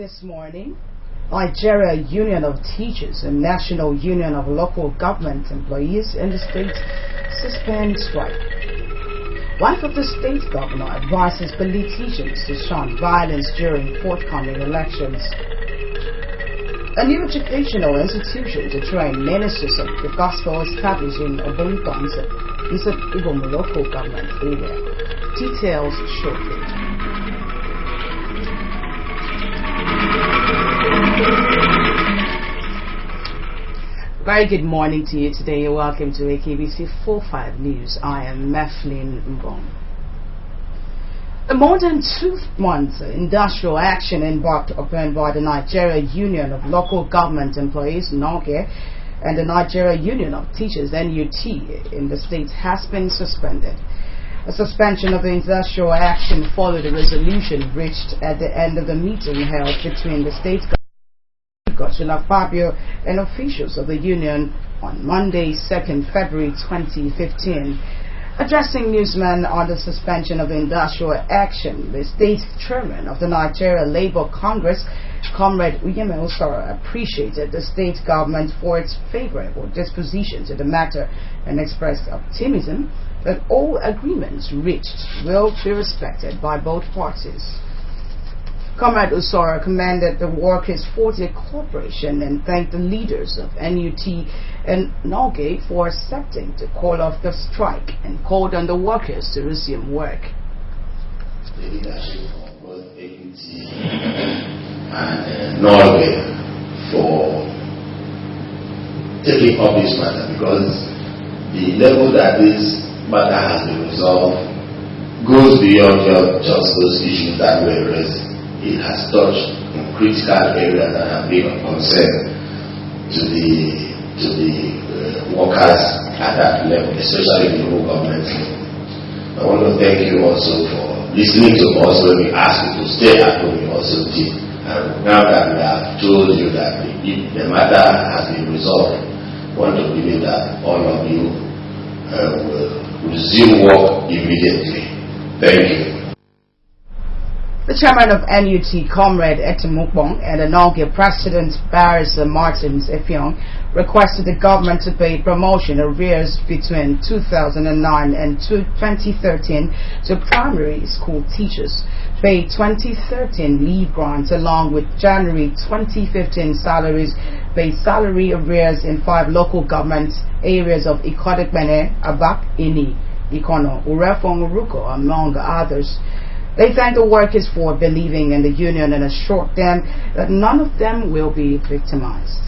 this morning, Nigeria Union of Teachers and National Union of Local Government Employees in the state suspend strike. Wife of the state governor advises politicians to shun violence during forthcoming elections. A new educational institution to train ministers of the gospel established in Obontonse is an Igbo local government area. Details shortly. Very good morning to you today. Welcome to AKBC 45 News. I am Meflin Mbong. A more than 2-month industrial action embarked upon by the Nigeria Union of Local Government Employees (NULGE) and the Nigeria Union of Teachers (NUT) in the state has been suspended. A suspension of the industrial action followed a resolution reached at the end of the meeting held between the state government, Godswill Fabio, and officials of the union on Monday, 2nd February 2015. Addressing newsmen on the suspension of the industrial action, the state chairman of the Nigeria Labour Congress, Comrade Uyeme Usoro, appreciated the state government for its favorable disposition to the matter and expressed optimism that all agreements reached will be respected by both parties. Comrade Usoro commended the workers for their cooperation and thanked the leaders of NUT and NULGE for accepting the call of the strike and called on the workers to resume work. The leadership of both NUT and NULGE for taking up this matter, because the level that this matter has been resolved goes beyond just those issues that were raised. It has touched critical areas that have been of concern to the workers at that level, especially the local government level. I want to thank you also for listening to us when we asked you to stay at home. You also did. And now that we have told you that the matter has been resolved, I want to believe that all of you will resume work immediately. Thank you. The chairman of NUT, Comrade Etemukbong, and the NULGE president, Barrister Martins Effiong, requested the government to pay promotion arrears between 2009 and 2013 to primary school teachers, pay 2013 leave grants along with January 2015 salaries, pay salary arrears in 5 local government areas of Ikodekmene, Abak, Ini, Ikono, Urefong, Uruko, among others. They thank the workers for believing in the union and assured them that none of them will be victimized.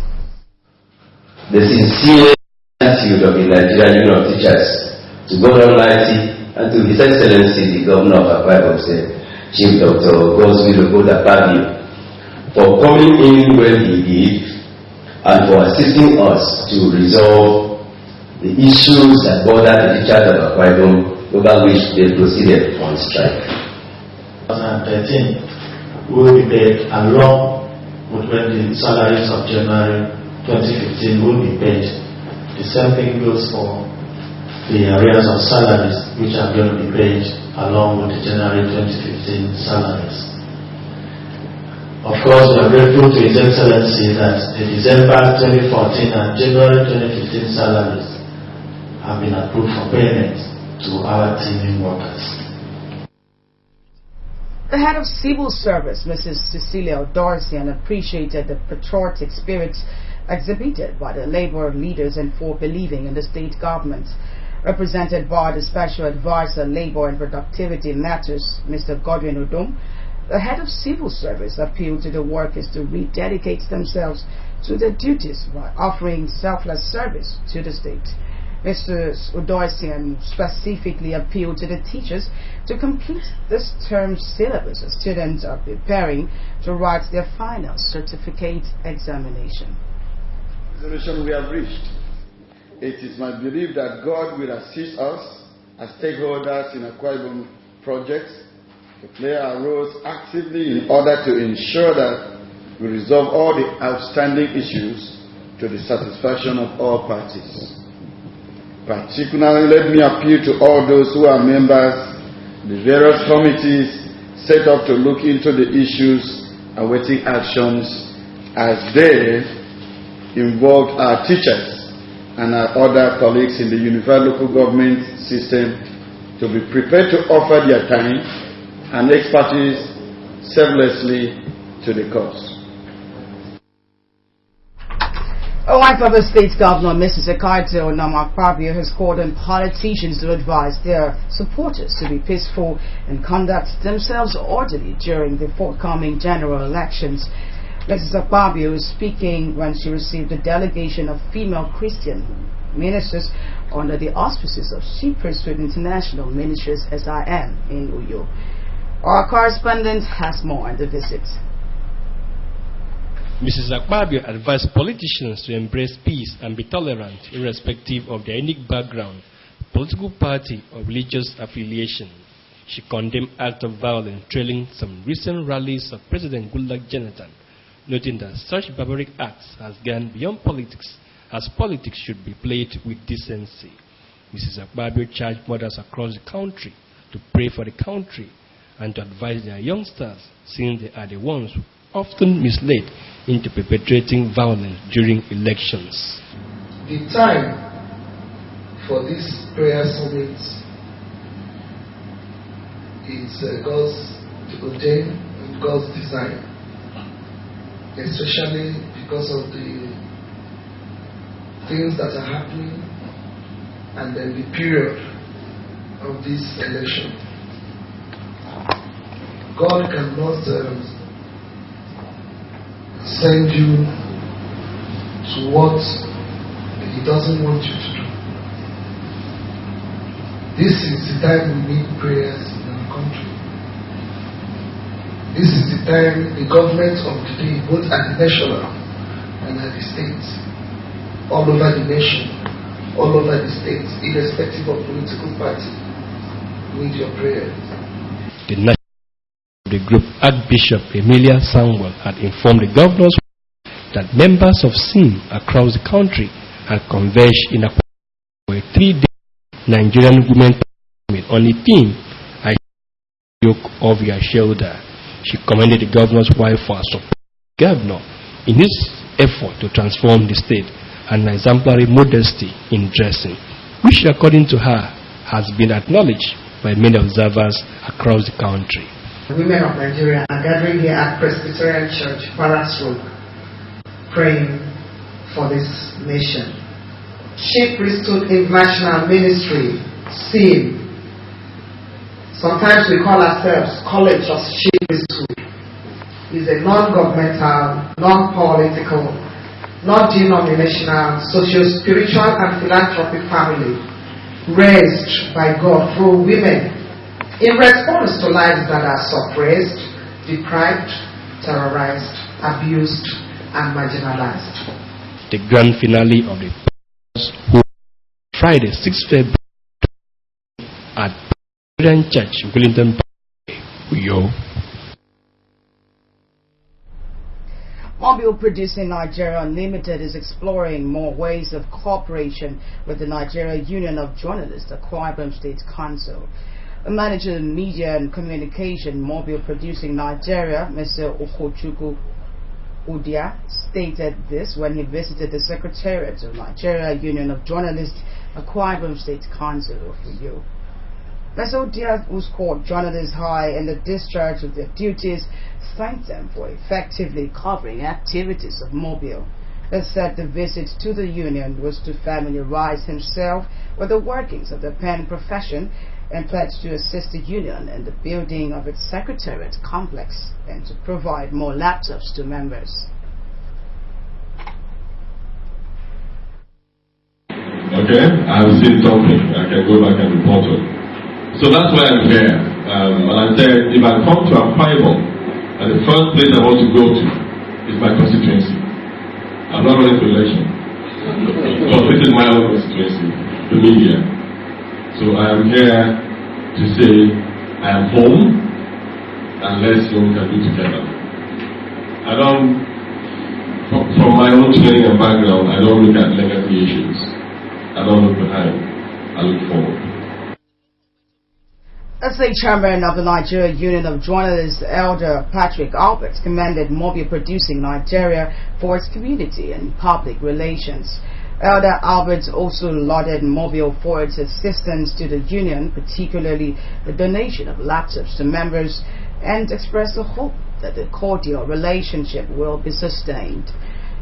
The sincere attitude of the Nigerian Union of Teachers to God Almighty and to His Excellency the Governor of Akwa Ibom State, Chief Dr. Godswill Fabio, for coming in when he did and for assisting us to resolve the issues that bother the teachers of Akwa Ibom, over which they proceeded on strike. 2013 will be paid along with when the salaries of January 2015 will be paid. The same thing goes for the arrears of salaries which are going to be paid along with the January 2015 salaries. Of course, we are grateful to His Excellency that the December 2014 and January 2015 salaries have been approved for payment to our teaming workers. The head of civil service, Mrs. Cecilia Odorsian, appreciated the patriotic spirit exhibited by the labor leaders and for believing in the state government. Represented by the Special Advisor, Labor and Productivity Matters, Mr. Godwin Odom, the head of civil service appealed to the workers to rededicate themselves to their duties by offering selfless service to the state. Mr. Odorsian specifically appealed to the teachers to complete this term's syllabus as students are preparing to write their final certificate examination. The resolution we have reached. It is my belief that God will assist us as stakeholders in Akwa Ibom projects to play our roles actively in order to ensure that we resolve all the outstanding issues to the satisfaction of all parties. Particularly, let me appeal to all those who are members, the various committees set up to look into the issues awaiting actions as they involved our teachers and our other colleagues in the unified local government system to be prepared to offer their time and expertise selflessly to the cause. A wife of the state governor, Mrs. Ekaito Nwankwo, has called on politicians to advise their supporters to be peaceful and conduct themselves orderly during the forthcoming general elections. Mrs. Akpabio was speaking when she received a delegation of female Christian ministers under the auspices of She Priesthood International Ministries SIM in Uyo. Our correspondent has more on the visit. Mrs. Akpabio advised politicians to embrace peace and be tolerant irrespective of their unique background, political party or religious affiliation. She condemned acts of violence trailing some recent rallies of President Goodluck Jonathan, noting that such barbaric acts has gone beyond politics, as politics should be played with decency. Mrs. Akpabio charged mothers across the country to pray for the country and to advise their youngsters, since they are the ones who often misled into perpetrating violence during elections. The time for this prayer summit is God's ordain and God's design, especially because of the things that are happening and then the period of this election. God cannot send you to what He doesn't want you to do. This is the time we need prayers in our country. This is the time the government of today, both at the national and at the state, all over the nation, all over the state, irrespective of political party, need your prayers. The national the group Archbishop Emilia Samuel had informed the governors that members of SIM across the country had converged in a 3-day Nigerian women summit on the theme "I yoke off your shoulder." She commended the governor's wife for supporting the governor in his effort to transform the state and exemplary modesty in dressing, which according to her has been acknowledged by many observers across the country. Women of Nigeria are gathering here at Presbyterian Church, Barracks Road, praying for this nation. She Priesthood International Ministry, SIM. Sometimes we call ourselves College of She Priesthood. Is a non-governmental, non-political, non-denominational, socio-spiritual and philanthropic family raised by God through women in response to lives that are suppressed, deprived, terrorized, abused, and marginalized. The grand finale of the who Friday, 6 February at Presbyterian Church, Wellington, Uyo. Mobile Producing Nigeria Unlimited is exploring more ways of cooperation with the Nigeria Union of Journalists, the Akwa Ibom State Council. A manager in media and communication, Mobile Producing Nigeria, Mr. Okochukwu Udia, stated this when he visited the Secretariat of Nigeria Union of Journalists, Akwa Ibom State Council of Uyo. Mr. Udia, who scored journalists high in the discharge of their duties, thanked them for effectively covering activities of Mobile. He said the visit to the union was to familiarize himself with the workings of the pen profession and pledged to assist the union in the building of its secretariat complex and to provide more laptops to members. Okay, I've seen something. I can go back and report on. So that's why I'm here. And I said, if I come to Akwa Ibom, and the first place I want to go to is my constituency. I'm not running for election. Because this is my own constituency, the media. So I am here to say I am home and let's see what we can do together. I don't, from my own training and background, I don't look at legacy issues. I don't look behind. I look forward. As the chairman of the Nigeria Union of Journalists, Elder Patrick Albert, commended Mobile Producing Nigeria for its community and public relations. Elder Albert also lauded Mobile for its assistance to the union, particularly the donation of laptops to members, and expressed a hope that the cordial relationship will be sustained.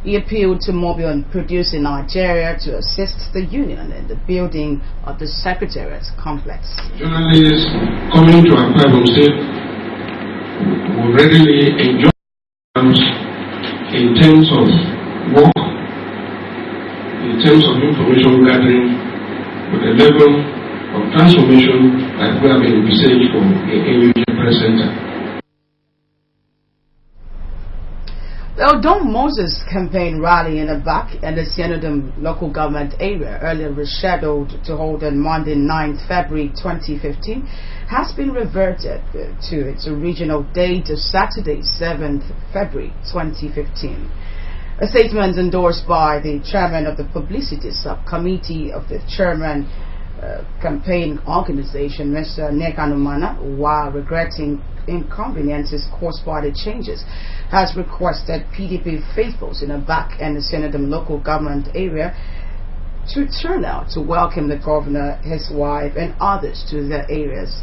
He appealed to Mobile Producing Nigeria to assist the union in the building of the Secretariat complex. Journalists coming to Akwa Ibom State will readily enjoy in terms of work, in terms of information gathering, with a level of transformation that we have been envisaged for the AUJ Press Center. The Odom Moses campaign rally in Abak and the Sienodom local government area, earlier rescheduled to hold on Monday 9th February 2015, has been reverted to its original date of Saturday 7th February 2015. A statement endorsed by the chairman of the publicity subcommittee of the chairman campaign organization, Mr. Nekanumana, while regretting inconveniences caused by the changes, has requested PDP faithfuls in Abak and the Sienodom local government area to turn out to welcome the governor, his wife, and others to their areas.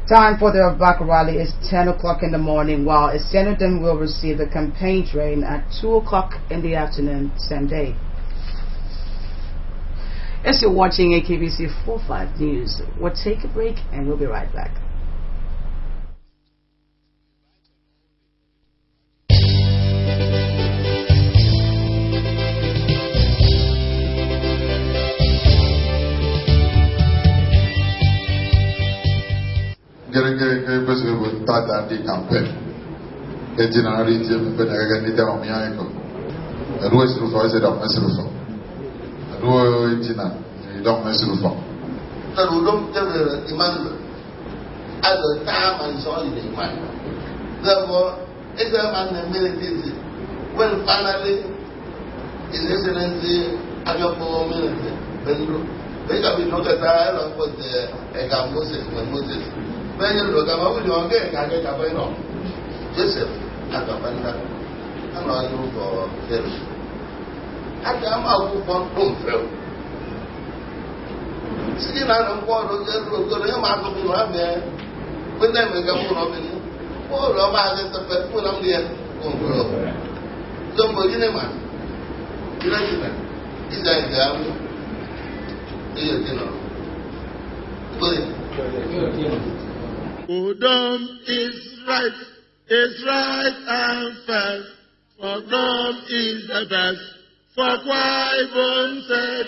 Time for the Abak rally is 10 o'clock in the morning, while Sienodom will receive the campaign train at 2 o'clock in the afternoon same day. As you're watching AKBC 45 News, we'll take a break and we'll be right back. You don't mess with them. So we don't tell the Emmanuel at the time and so on the Emmanuel. Therefore, it's a man military. When finally, His Excellency Ajopo military, they can be not a trial of what the Moses when Moses. When you look at what you want to get a point on Joseph at the Panda, I'm not looking for service. I come out from home. Sitting on board of the mark of the man, when they make a moon of it, or about the people on the don't believe in man. You know, is that Odom is right and fair. Odom is the best. For Akwa Ibom said,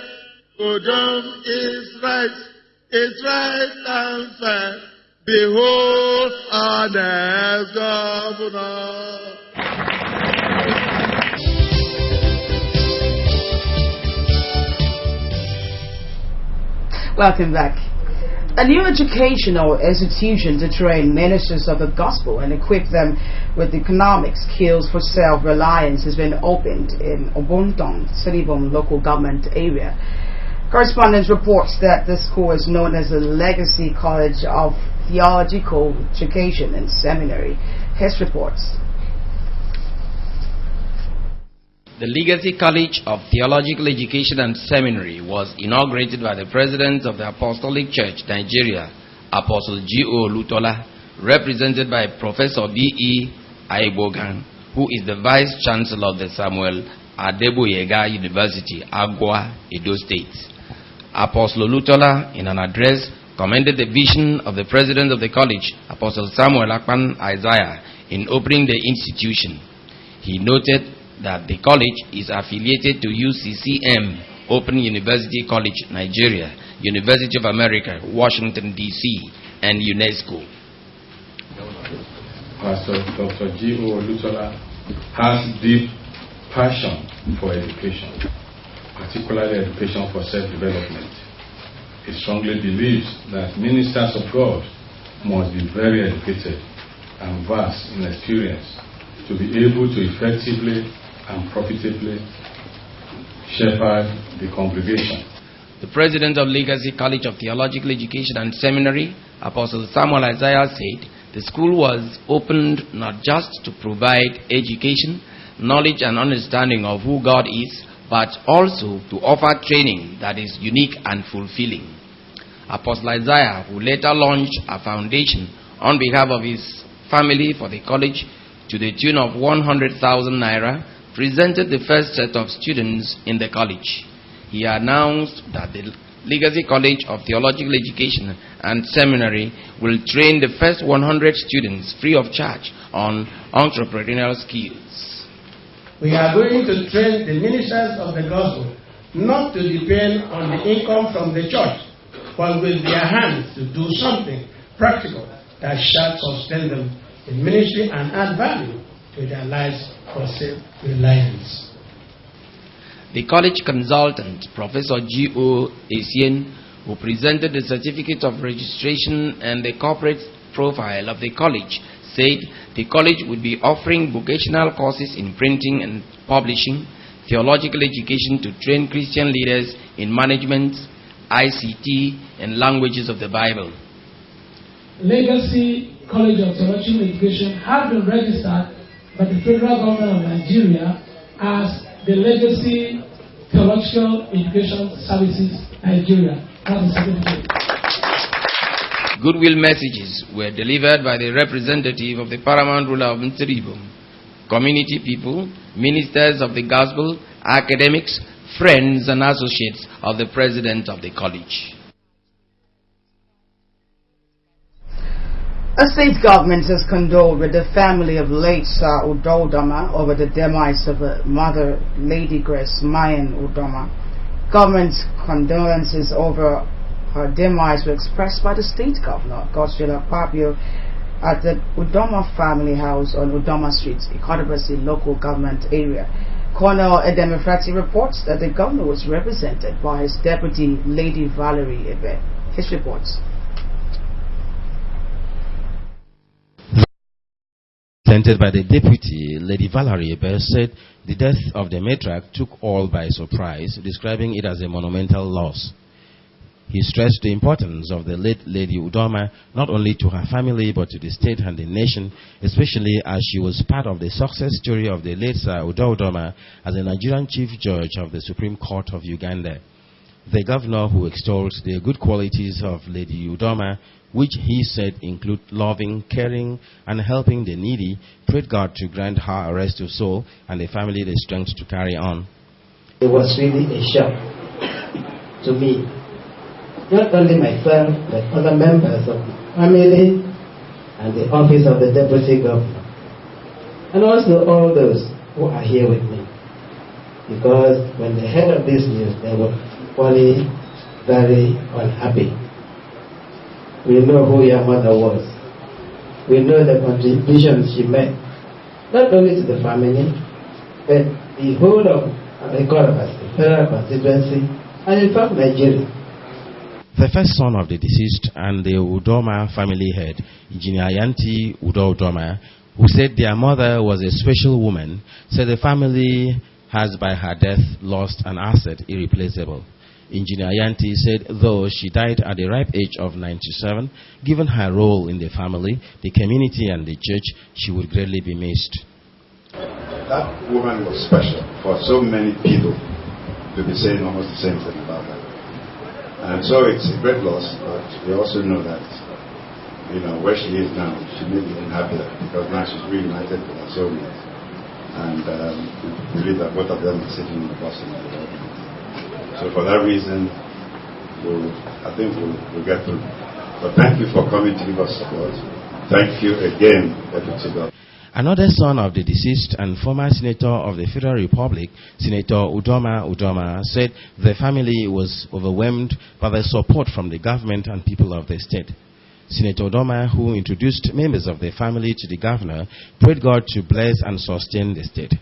Odom is right and fair. Behold our next governor. Welcome back. A new educational institution to train ministers of the gospel and equip them with economic skills for self-reliance has been opened in Obontong, Seribom local government area. Correspondence reports that the school is known as the Legacy College of Theological Education and Seminary. His reports. The Legacy College of Theological Education and Seminary was inaugurated by the President of the Apostolic Church, Nigeria, Apostle G.O. Lutola, represented by Professor D.E. Aibogan, who is the Vice Chancellor of the Samuel Adeboyega University, Agwa, Edo State. Apostle Lutola, in an address, commended the vision of the President of the College, Apostle Samuel Akpan Isaiah, in opening the institution. He noted that the college is affiliated to UCCM, Open University College, Nigeria, University of America, Washington, D.C., and UNESCO. Pastor Dr. G.O. Lutola has deep passion for education, particularly education for self-development. He strongly believes that ministers of God must be very educated and vast in experience to be able to effectively and profitably shepherd the congregation. The President of Legacy College of Theological Education and Seminary, Apostle Samuel Isaiah said the school was opened not just to provide education, knowledge and understanding of who God is, but also to offer training that is unique and fulfilling. Apostle Isaiah, who later launched a foundation on behalf of his family for the college to the tune of 100,000 naira, presented the first set of students in the college. He announced that the Legacy College of Theological Education and Seminary will train the first 100 students free of charge on entrepreneurial skills. We are going to train the ministers of the gospel not to depend on the income from the church, but with their hands to do something practical that shall sustain them in ministry and add value to their lives for self-reliance. The college consultant, Professor G.O. Essien, who presented the certificate of registration and the corporate profile of the college, said the college would be offering vocational courses in printing and publishing, theological education to train Christian leaders in management, ICT, and languages of the Bible. Legacy College of Theological Education has been registered by the federal government of Nigeria as the Legacy Theological Education Services Nigeria. That's the certificate. Goodwill messages were delivered by the representative of the paramount ruler of Ntribom, community people, ministers of the gospel, academics, friends and associates of the president of the college. A state government has condoled with the family of late Sir Udo Udoma over the demise of her mother, Lady Grace Mayen Udoma. Government's condolences over her demise were expressed by the state governor, Godswill Akpabio, at the Udoma family house on Udoma Street, Ikotobasi local government area. Colonel Edem Efrati reports that the governor was represented by his deputy, Lady Valerie Ebe. His reports. Presented by the deputy, Lady Valerie Ebe, said the death of the matriarch took all by surprise, describing it as a monumental loss. He stressed the importance of the late Lady Udoma not only to her family but to the state and the nation, especially as she was part of the success story of the late Sir Udo Udoma as a Nigerian Chief Judge of the Supreme Court of Uganda. The governor, who extolled the good qualities of Lady Udoma, which he said include loving, caring, and helping the needy, prayed God to grant her a rest of soul and the family the strength to carry on. It was really a shock to me. Not only myself, but other members of the family and the office of the deputy governor, and also all those who are here with me. Because when they heard of this news, they were really very unhappy. We know who your mother was. We know the contributions she made, not only to the family, but the whole of the federal constituency, and in fact Nigeria. The first son of the deceased and the Udoma family head, Engineer Yanti Udo Udoma, who said their mother was a special woman, said the family has by her death lost an asset irreplaceable. Engineer Yanti said though she died at the ripe age of 97, given her role in the family, the community and the church, she would greatly be missed. That woman was special for so many people to be saying almost the same thing about her. And so it's a great loss, but we also know that, where she is now, she may be even happier because now she's reunited with her soulmate. And we believe that both of them are sitting in the bottom of the world. So for that reason, I think we'll get through. But thank you for coming to give us support. Thank you again, Deputy Governor. Another son of the deceased and former senator of the Federal Republic, Senator Udoma Udoma, said the family was overwhelmed by the support from the government and people of the state. Senator Udoma, who introduced members of the family to the governor, prayed God to bless and sustain the state.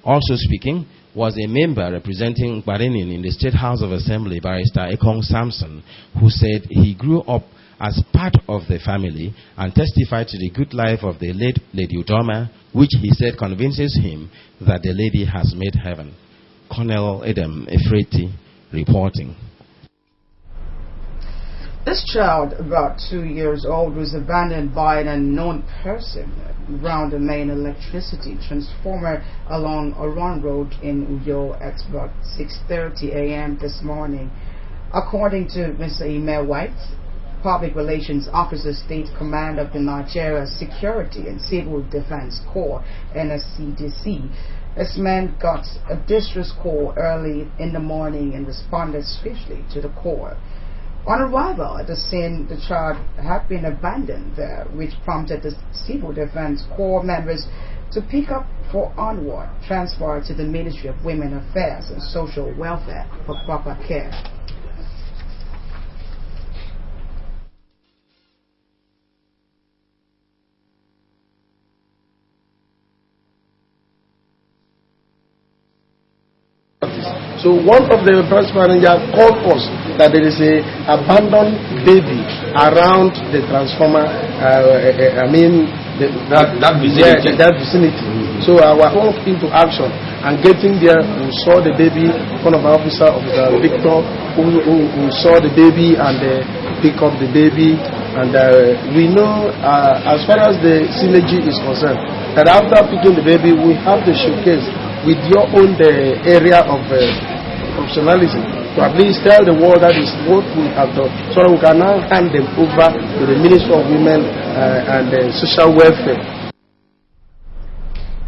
Also speaking was a member representing Barenin in the State House of Assembly, Barrister Ekong Samson, who said he grew up as part of the family and testified to the good life of the late Lady Udoma, which he said convinces him that the lady has made heaven. Colonel Edem Efrati reporting. This child, about 2 years old, was abandoned by an unknown person around the main electricity transformer along Oran Road in Uyo at about 6:30 a.m. this morning. According to Mr. Emir White, Public Relations Officer, State Command of the Nigeria Security and Civil Defense Corps, NSCDC, this man got a distress call early in the morning and responded swiftly to the Corps. On arrival at the scene, the child had been abandoned there, which prompted the Civil Defense Corps members to pick up for onward transfer to the Ministry of Women Affairs and Social Welfare for proper care. So one of the branch managers called us that there is a abandoned baby around the transformer. That vicinity. So I went into action and getting there, we saw the baby. One of our officers, Victor, who saw the baby and pick up the baby. And we know, as far as the synergy is concerned, that after picking the baby, we have the showcase with your own area of professionalism to at least tell the world that is what we have done, so that we can now hand them over to the Ministry of Women and Social Welfare.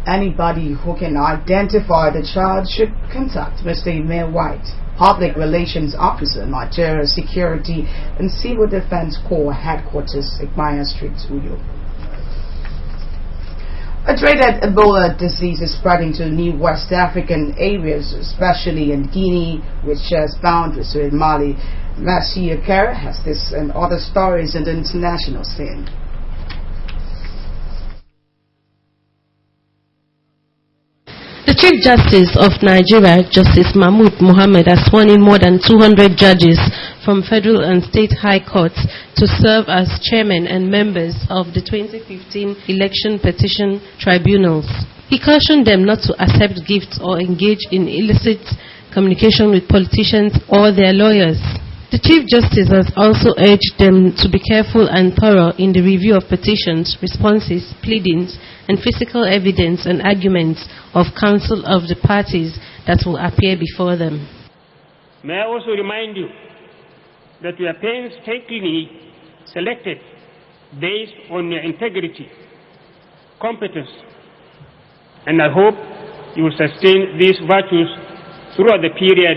Anybody who can identify the child should contact Mr. Emir White, Public Relations Officer, Nigeria Security and Civil Defense Corps Headquarters, Igmaya Street, Uyo. A dreaded Ebola disease is spreading to new West African areas, especially in Guinea, which shares boundaries with Mali. Mercy Akera has this and other stories in the international scene. The Chief Justice of Nigeria, Justice Mahmood Mohammed, has sworn in more than 200 judges from federal and state high courts to serve as chairmen and members of the 2015 election petition tribunals. He cautioned them not to accept gifts or engage in illicit communication with politicians or their lawyers. The Chief Justice has also urged them to be careful and thorough in the review of petitions, responses, pleadings, and physical evidence and arguments of counsel of the parties that will appear before them. May I also remind you that we are painstakingly selected based on your integrity, competence, and I hope you will sustain these virtues throughout the period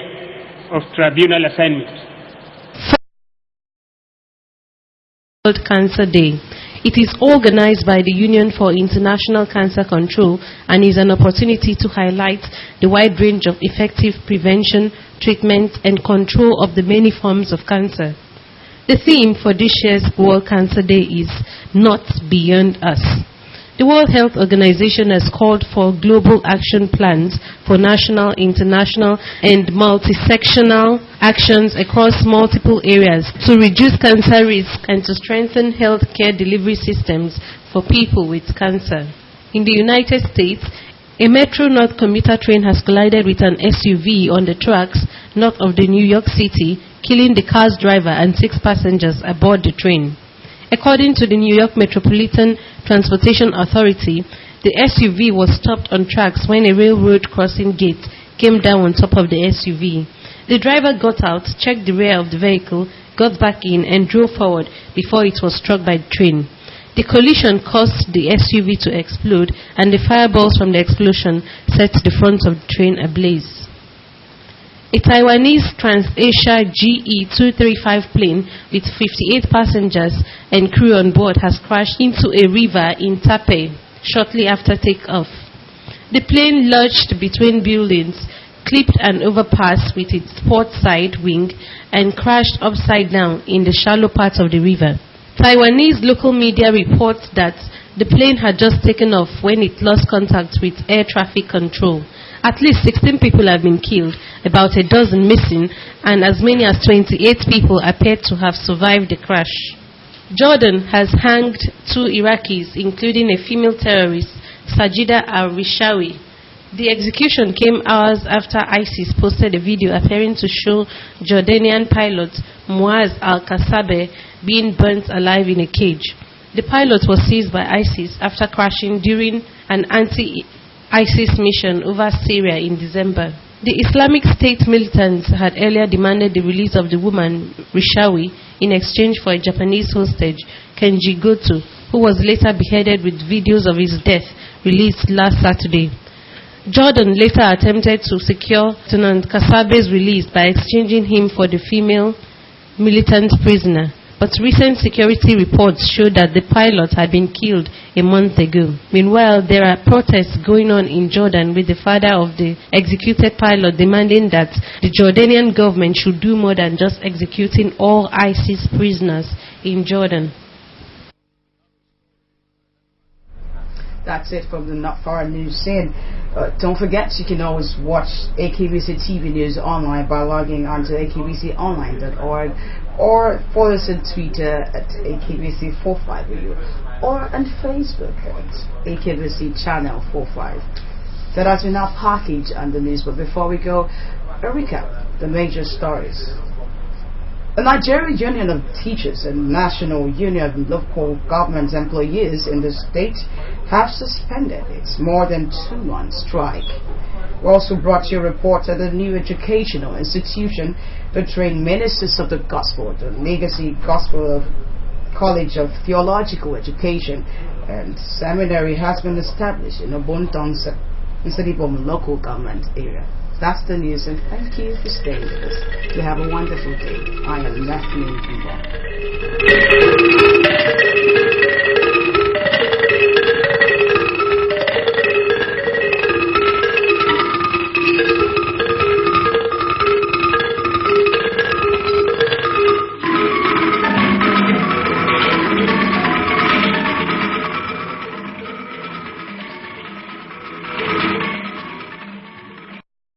of tribunal assignment. World Cancer Day. It is organized by the Union for International Cancer Control and is an opportunity to highlight the wide range of effective prevention, treatment, and control of the many forms of cancer. The theme for this year's World Cancer Day is Not Beyond Us. The World Health Organization has called for global action plans for national, international, and multi-sectional actions across multiple areas to reduce cancer risk and to strengthen healthcare delivery systems for people with cancer. In the United States, a Metro-North commuter train has collided with an SUV on the tracks north of the New York City, killing the car's driver and 6 passengers aboard the train. According to the New York Metropolitan Transportation Authority, the SUV was stopped on tracks when a railroad crossing gate came down on top of the SUV. The driver got out, checked the rear of the vehicle, got back in and drove forward before it was struck by the train. The collision caused the SUV to explode, and the fireballs from the explosion set the front of the train ablaze. A Taiwanese TransAsia GE-235 plane with 58 passengers and crew on board has crashed into a river in Taipei shortly after takeoff. The plane lurched between buildings, clipped an overpass with its port side wing, and crashed upside down in the shallow part of the river. Taiwanese local media reports that the plane had just taken off when it lost contact with air traffic control. At least 16 people have been killed, about a dozen missing, and as many as 28 people appear to have survived the crash. Jordan has hanged 2 Iraqis, including a female terrorist, Sajida al-Rishawi. The execution came hours after ISIS posted a video appearing to show Jordanian pilot Muaz al-Kasabe being burnt alive in a cage. The pilot was seized by ISIS after crashing during an anti-ISIS mission over Syria in December. The Islamic State militants had earlier demanded the release of the woman Rishawi in exchange for a Japanese hostage, Kenji Goto, who was later beheaded with videos of his death released last Saturday. Jordan later attempted to secure Lieutenant Kasabe's release by exchanging him for the female militant prisoner. But recent security reports show that the pilot had been killed a month ago. Meanwhile, there are protests going on in Jordan with the father of the executed pilot demanding that the Jordanian government should do more than just executing all ISIS prisoners in Jordan. That's it from the Not Foreign News scene. Don't forget, you can always watch AKBC TV News online by logging onto akbconline.org or follow us on Twitter at AKBC45 or on Facebook at AKBC Channel 45. That has been our package on the news, but before we go, a recap, the major stories. The Nigerian Union of Teachers and National Union of Local Government Employees in the state have suspended its more than 2-month strike. We also brought you a report at the new educational institution to train ministers of the gospel, the Legacy Gospel College of Theological Education and Seminary has been established in Obontong, Nsadibom local government area. That's the news, and thank you for staying with us. You have a wonderful day. I am Matthew Mbong.